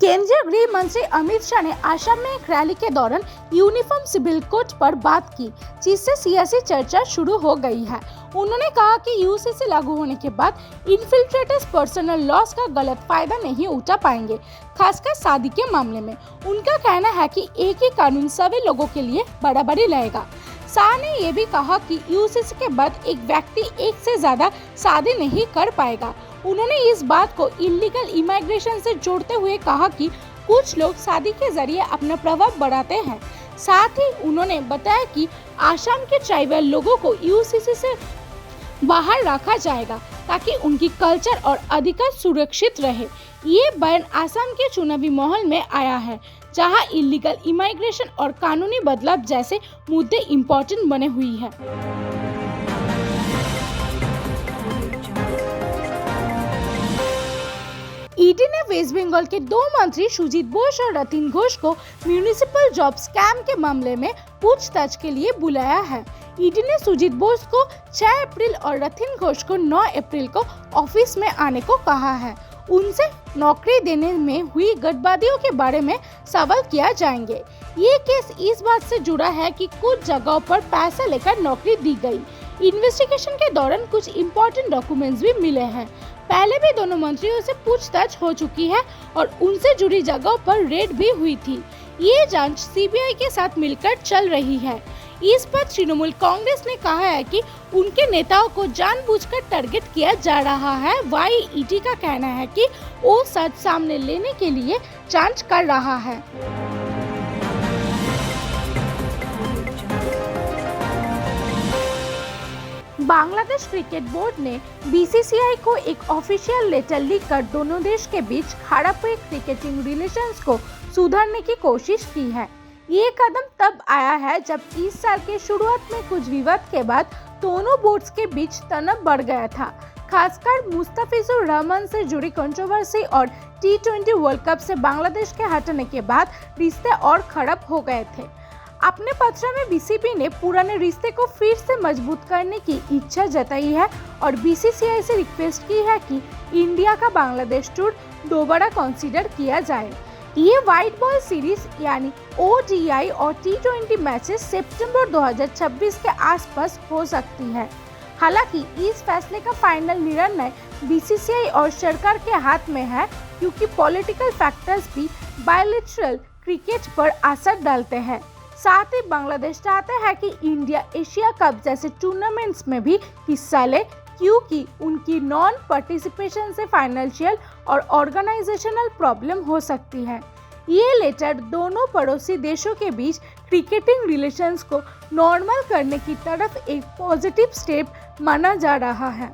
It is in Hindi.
केंद्रीय गृह मंत्री अमित शाह ने असम में एक रैली के दौरान यूनिफॉर्म सिविल कोड पर बात की, जिससे सियासी चर्चा शुरू हो गई है। उन्होंने कहा कि यूसीसी लागू होने के बाद इन्फिल्ट्रेटर्स पर्सनल लॉस का गलत फायदा नहीं उठा पाएंगे, खासकर शादी के मामले में। उनका कहना है कि एक ही कानून सभी लोगों के लिए बराबरी लाएगा। शाह ने यह भी कहा कि यूसीसी के बाद एक व्यक्ति एक से ज्यादा शादी नहीं कर पाएगा। उन्होंने इस बात को इलीगल इमिग्रेशन से जोड़ते हुए कहा कि कुछ लोग शादी के जरिए अपना प्रभाव बढ़ाते हैं। साथ ही उन्होंने बताया कि असम के ट्राइबल लोगों को यूसीसी से बाहर रखा जाएगा ताकि उनकी कल्चर और अधिकार सुरक्षित रहे। ये बयान असम के चुनावी माहौल में आया है, जहां इलीगल इमिग्रेशन और कानूनी बदलाव जैसे मुद्दे इम्पोर्टेंट बने हुई है। ईडी ने वेस्ट बंगाल के 2 मंत्री सुजीत बोस और रतिन घोष को म्यूनिसिपल जॉब स्कैम के मामले में पूछताछ के लिए बुलाया है। ईडी ने सुजीत बोस को 6 अप्रैल और रतिन घोष को 9 अप्रैल को ऑफिस में आने को कहा है। उनसे नौकरी देने में हुई गठबंधनों के बारे में सवाल किया जाएंगे। ये केस इस बात से जुड़ा है कि कुछ जगहों पर पैसा लेकर नौकरी दी गई। इन्वेस्टिगेशन के दौरान कुछ इम्पोर्टेंट डॉक्यूमेंट्स भी मिले हैं। पहले भी दोनों मंत्रियों से पूछताछ हो चुकी है और उनसे जुड़ी जगहों पर रेड भी हुई थी। ये जांच सीबीआई के साथ मिलकर चल रही है। इस पर तृणमूल कांग्रेस ने कहा है कि उनके नेताओं को जानबूझकर टारगेट किया जा रहा है। वहीं ईडी का कहना है कि वो सच सामने लेने के लिए जांच कर रहा है। बांग्लादेश क्रिकेट बोर्ड ने बीसीसीआई को एक ऑफिशियल लेटर लिखकर दोनों देश के बीच खराब हुए क्रिकेटिंग रिलेशंस को सुधारने की कोशिश की है। ये कदम तब आया है जब इस साल के शुरुआत में कुछ विवाद के बाद दोनों बोर्ड्स के बीच तनाव बढ़ गया था। खासकर मुस्तफिजुर रहमान से जुड़ी कंट्रोवर्सी और T20 वर्ल्ड कप से बांग्लादेश के हटने के बाद रिश्ते और खराब हो गए थे। अपने पत्र में बीसीबी ने पुराने रिश्ते को फिर से मजबूत करने की इच्छा जताई है और बीसीसीआई से रिक्वेस्ट की है कि इंडिया का बांग्लादेश टूर दोबारा कंसीडर किया जाए। ये व्हाइट बॉल सीरीज यानी ODI और T20 मैचेस सितंबर 2026 के आसपास हो सकती है। हालांकि इस फैसले का फाइनल निर्णय बीसीसीआई और सरकार के हाथ में है, क्योंकि पॉलिटिकल फैक्टर्स भी बायलैटरल क्रिकेट पर असर डालते हैं। साथ ही बांग्लादेश चाहता है कि इंडिया एशिया कप जैसे टूर्नामेंट्स में भी हिस्सा ले, क्योंकि उनकी नॉन पार्टिसिपेशन से फाइनेंशियल और ऑर्गेनाइजेशनल प्रॉब्लम हो सकती है। ये लेटर दोनों पड़ोसी देशों के बीच क्रिकेटिंग रिलेशंस को नॉर्मल करने की तरफ एक पॉजिटिव स्टेप माना जा रहा है।